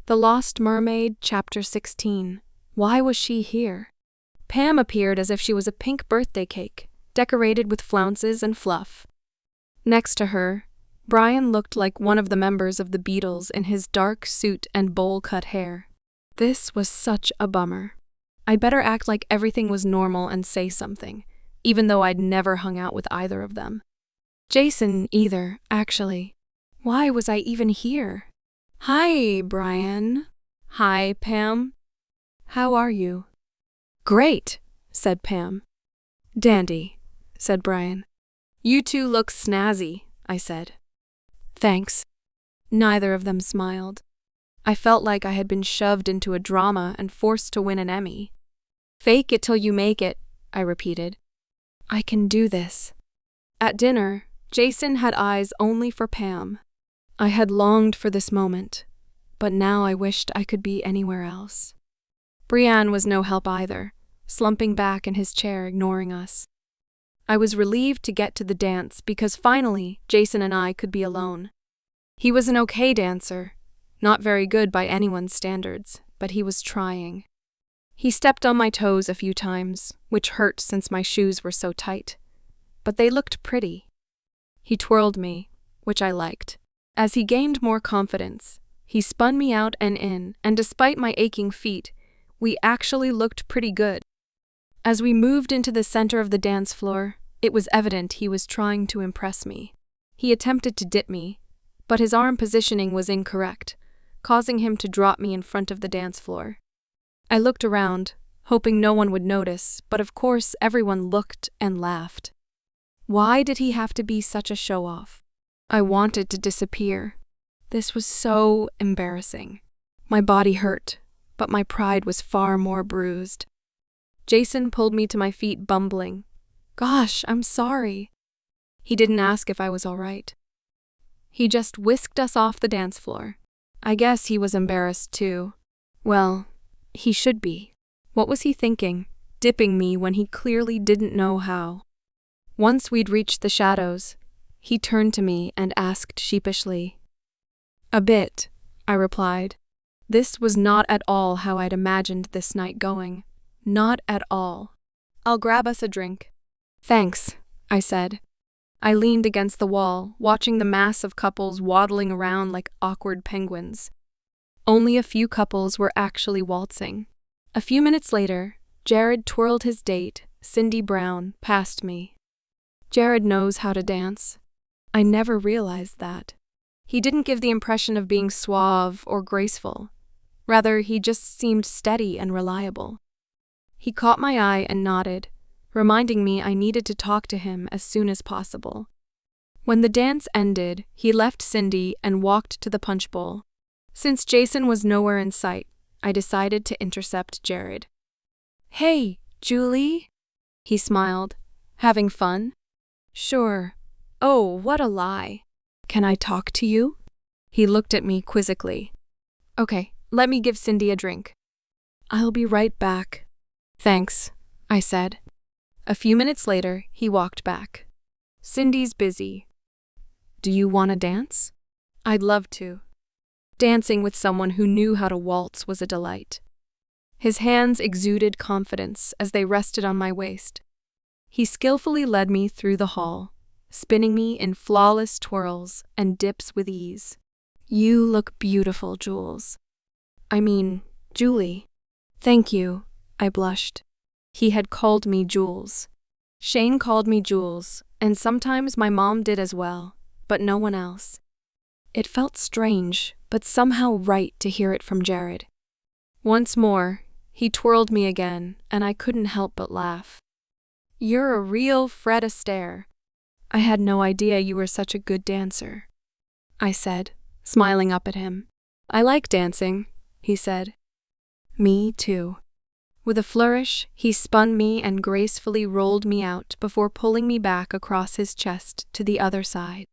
The Lost Mermaid-Chapter 16. Why was she here? Pam appeared as if she was a pink birthday cake, decorated with flounces and fluff. Next to her, Brian looked like one of the members of the Beatles in his dark suit and bowl-cut hair. This was such a bummer. I'd better act like everything was normal and say something, even though I'd never hung out with either of them. Jason either, actually. Why was I even here? Hi, Brian. Hi, Pam. How are you? Great, said Pam. Dandy, said Brian. You two look snazzy, I said. Thanks. Neither of them smiled. I felt like I had been shoved into a drama and forced to win an Emmy. Fake it till you make it, I repeated. I can do this. At dinner, Jason had eyes only for Pam. I had longed for this moment, but now I wished I could be anywhere else. Brian was no help either, slumping back in his chair, ignoring us. I was relieved to get to the dance because finally Jason and I could be alone. He was an okay dancer, not very good by anyone's standards, but he was trying. He stepped on my toes a few times, which hurt since my shoes were so tight, but they looked pretty. He twirled me, which I liked. As he gained more confidence, he spun me out and in, and despite my aching feet, we actually looked pretty good. As we moved into the center of the dance floor, it was evident he was trying to impress me. He attempted to dip me, but his arm positioning was incorrect, causing him to drop me in front of the dance floor. I looked around, hoping no one would notice, but of course everyone looked and laughed. Why did he have to be such a show-off? I wanted to disappear. This was so embarrassing. My body hurt, but my pride was far more bruised. Jason pulled me to my feet, bumbling, "Gosh, I'm sorry." He didn't ask if I was all right. He just whisked us off the dance floor. I guess he was embarrassed too. Well, he should be. What was he thinking, dipping me when he clearly didn't know how? Once we'd reached the shadows, he turned to me and asked sheepishly. A bit, I replied. This was not at all how I'd imagined this night going. Not at all. I'll grab us a drink. Thanks, I said. I leaned against the wall, watching the mass of couples waddling around like awkward penguins. Only a few couples were actually waltzing. A few minutes later, Jared twirled his date, Cindy Brown, past me. Jared knows how to dance. I never realized that. He didn't give the impression of being suave or graceful. Rather, he just seemed steady and reliable. He caught my eye and nodded, reminding me I needed to talk to him as soon as possible. When the dance ended, he left Cindy and walked to the punch bowl. Since Jason was nowhere in sight, I decided to intercept Jared. Hey, Julie? He smiled. Having fun? Sure. Oh, what a lie. Can I talk to you? He looked at me quizzically. Okay, let me give Cindy a drink. I'll be right back. Thanks, I said. A few minutes later, he walked back. Cindy's busy. Do you want to dance? I'd love to. Dancing with someone who knew how to waltz was a delight. His hands exuded confidence as they rested on my waist. He skillfully led me through the hall, spinning me in flawless twirls and dips with ease. You look beautiful, Jules. Julie. Thank you, I blushed. He had called me Jules. Shane called me Jules, and sometimes my mom did as well, but no one else. It felt strange, but somehow right to hear it from Jared. Once more, he twirled me again, and I couldn't help but laugh. You're a real Fred Astaire. I had no idea you were such a good dancer, I said, smiling up at him. I like dancing, he said. Me too. With a flourish, he spun me and gracefully rolled me out before pulling me back across his chest to the other side.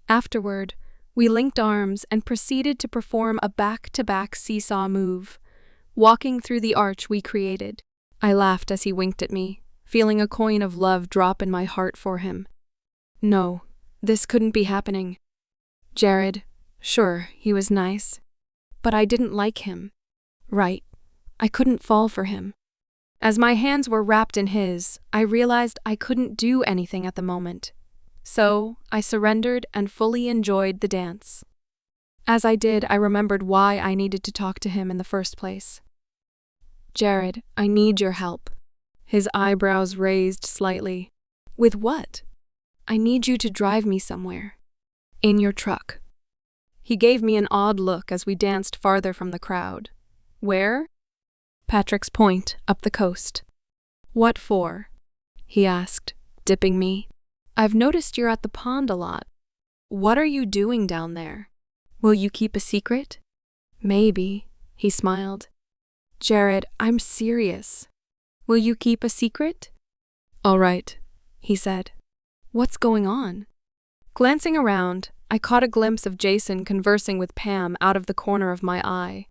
Afterward, we linked arms and proceeded to perform a back-to-back seesaw move, walking through the arch we created. I laughed as he winked at me, feeling a coin of love drop in my heart for him. No, this couldn't be happening. Jared, sure, he was nice. but I didn't like him. Right. I couldn't fall for him. As my hands were wrapped in his, I realized I couldn't do anything at the moment. So, I surrendered and fully enjoyed the dance. As I did, I remembered why I needed to talk to him in the first place. Jared, I need your help. His eyebrows raised slightly. With what? I need you to drive me somewhere. In your truck. He gave me an odd look as we danced farther from the crowd. Where? Patrick's Point, up the coast. What for? He asked, dipping me. I've noticed you're at the pond a lot. What are you doing down there? Will you keep a secret? Maybe, he smiled. Jared, I'm serious. Will you keep a secret? All right, he said. What's going on? Glancing around, I caught a glimpse of Jason conversing with Pam out of the corner of my eye.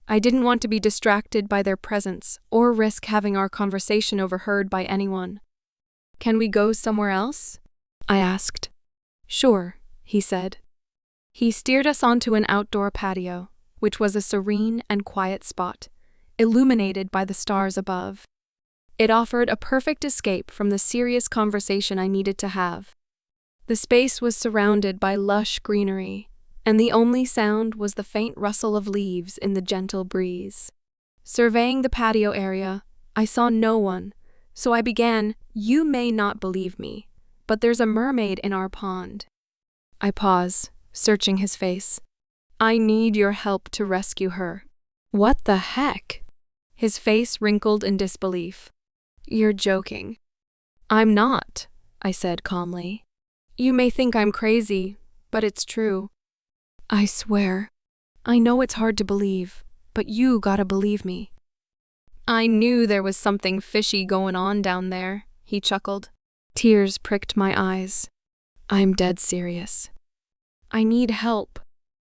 I didn't want to be distracted by their presence or risk having our conversation overheard by anyone. Can we go somewhere else? I asked. Sure, he said. He steered us onto an outdoor patio, which was a serene and quiet spot, illuminated by the stars above. It offered a perfect escape from the serious conversation I needed to have. The space was surrounded by lush greenery, and the only sound was the faint rustle of leaves in the gentle breeze. Surveying the patio area, I saw no one, so I began, You may not believe me, but there's a mermaid in our pond. I pause, searching his face. I need your help to rescue her. What the heck? His face wrinkled in disbelief. You're joking. I'm not, I said calmly. You may think I'm crazy, but it's true. I swear. I know it's hard to believe, but you gotta believe me. I knew there was something fishy going on down there, he chuckled. Tears pricked my eyes. I'm dead serious. I need help.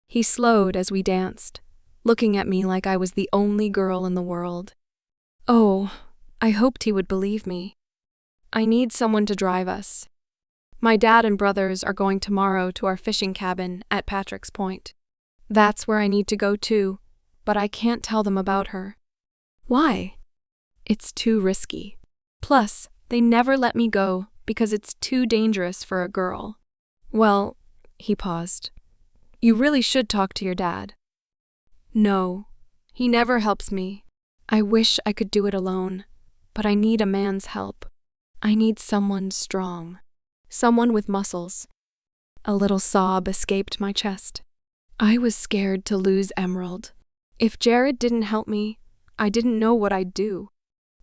He slowed as we danced, looking at me like I was the only girl in the world. Oh, I hoped he would believe me. I need someone to drive us. My dad and brothers are going tomorrow to our fishing cabin at Patrick's Point. That's where I need to go too, but I can't tell them about her. Why? It's too risky. Plus, they never let me go because it's too dangerous for a girl. Well, he paused. You really should talk to your dad. No, he never helps me. I wish I could do it alone, but I need a man's help. I need someone strong. Someone with muscles. A little sob escaped my chest. I was scared to lose Emerald. If Jared didn't help me, I didn't know what I'd do.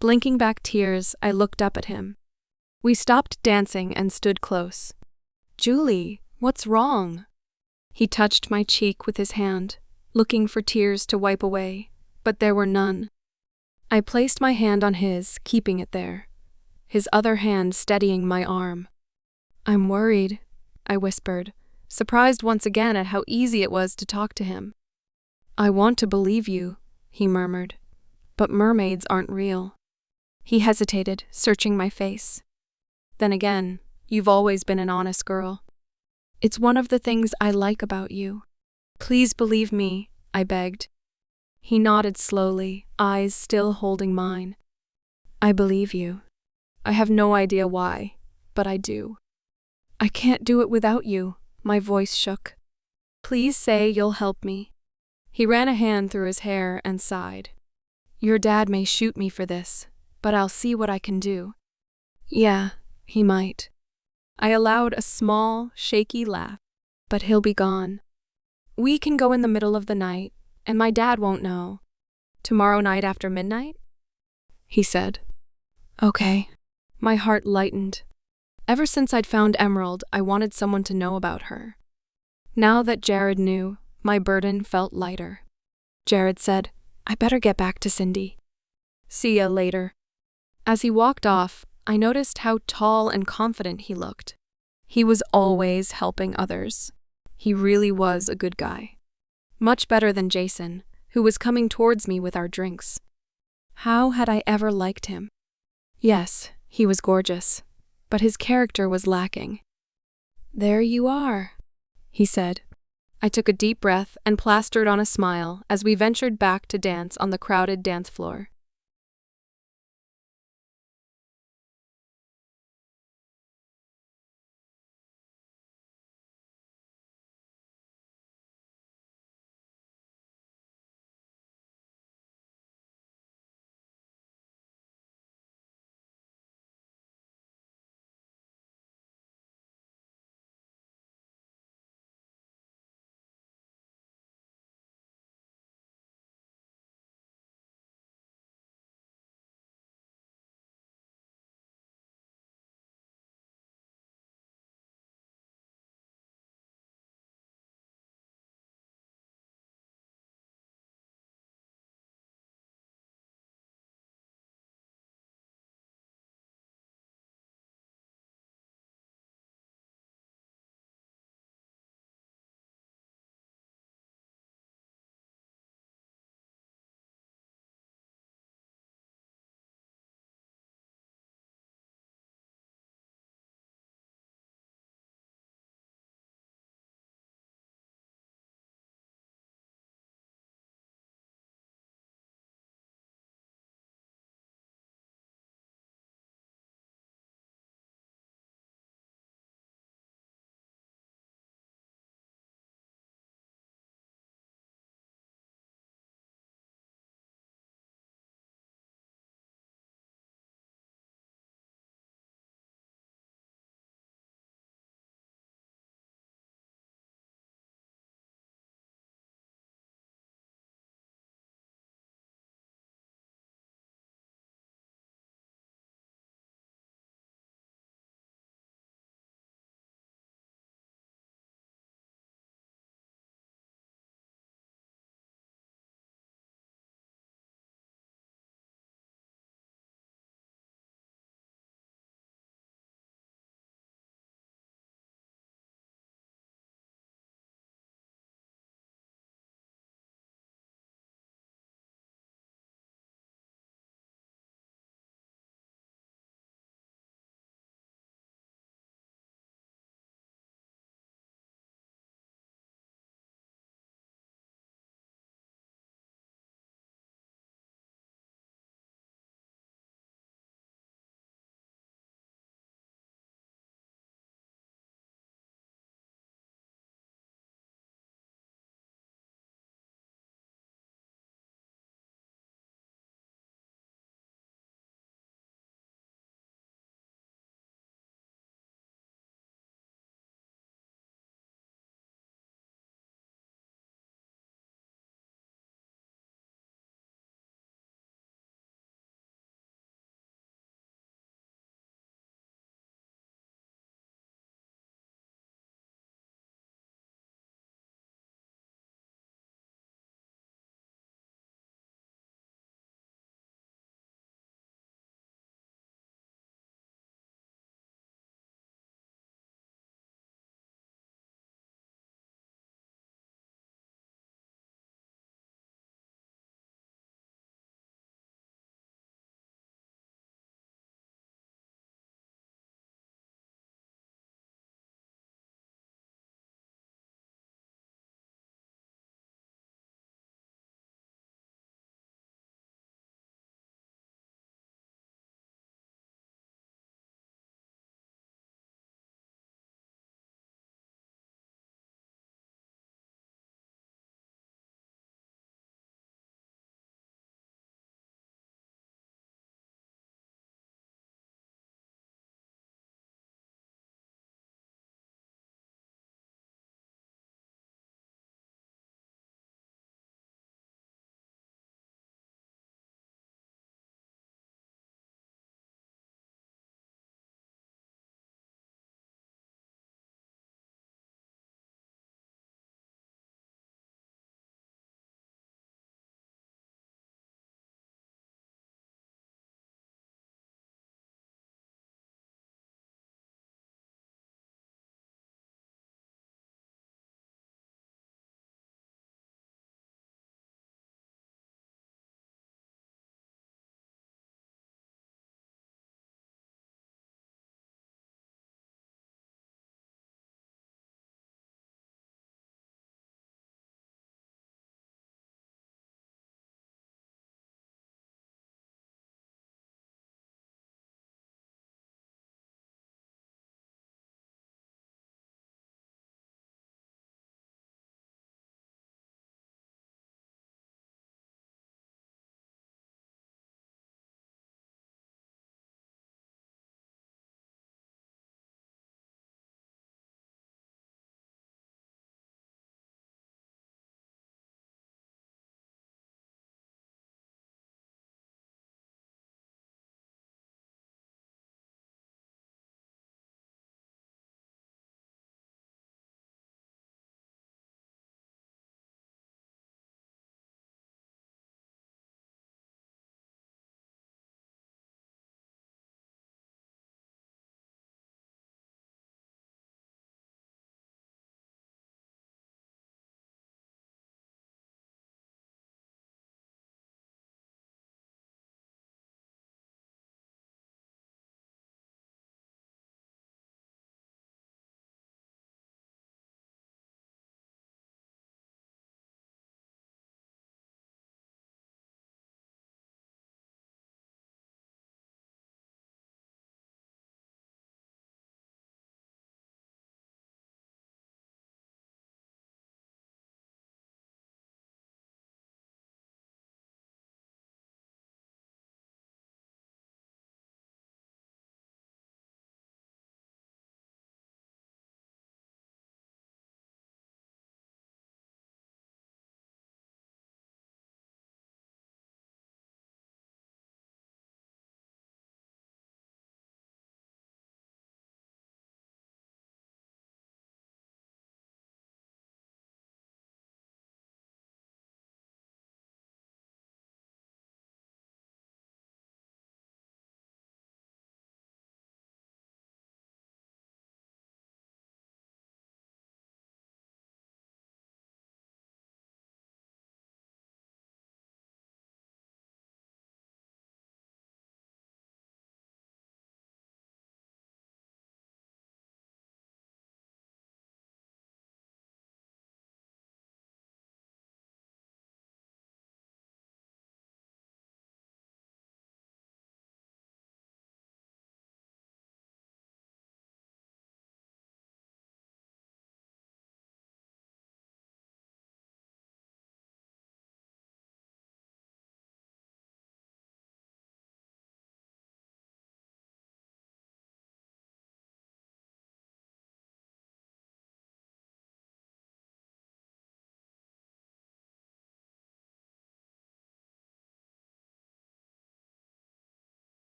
Blinking back tears, I looked up at him. We stopped dancing and stood close. Julie, what's wrong? He touched my cheek with his hand, looking for tears to wipe away, but there were none. I placed my hand on his, keeping it there, his other hand steadying my arm. I'm worried, I whispered, surprised once again at how easy it was to talk to him. I want to believe you, he murmured, but mermaids aren't real. He hesitated, searching my face. Then again, you've always been an honest girl. It's one of the things I like about you. Please believe me, I begged. He nodded slowly, eyes still holding mine. I believe you. I have no idea why, but I do. I can't do it without you, my voice shook. Please say you'll help me. He ran a hand through his hair and sighed. Your dad may shoot me for this, but I'll see what I can do. Yeah, he might. I allowed a small, shaky laugh, but he'll be gone. We can go in the middle of the night, and my dad won't know. Tomorrow night after midnight? He said. Okay. My heart lightened. Ever since I'd found Emerald, I wanted someone to know about her. Now that Jared knew, my burden felt lighter. Jared said, I better get back to Cindy. See ya later. As he walked off, I noticed how tall and confident he looked. He was always helping others. He really was a good guy. Much better than Jason, who was coming towards me with our drinks. How had I ever liked him? Yes, he was gorgeous, but his character was lacking. There you are, he said. I took a deep breath and plastered on a smile as we ventured back to dance on the crowded dance floor.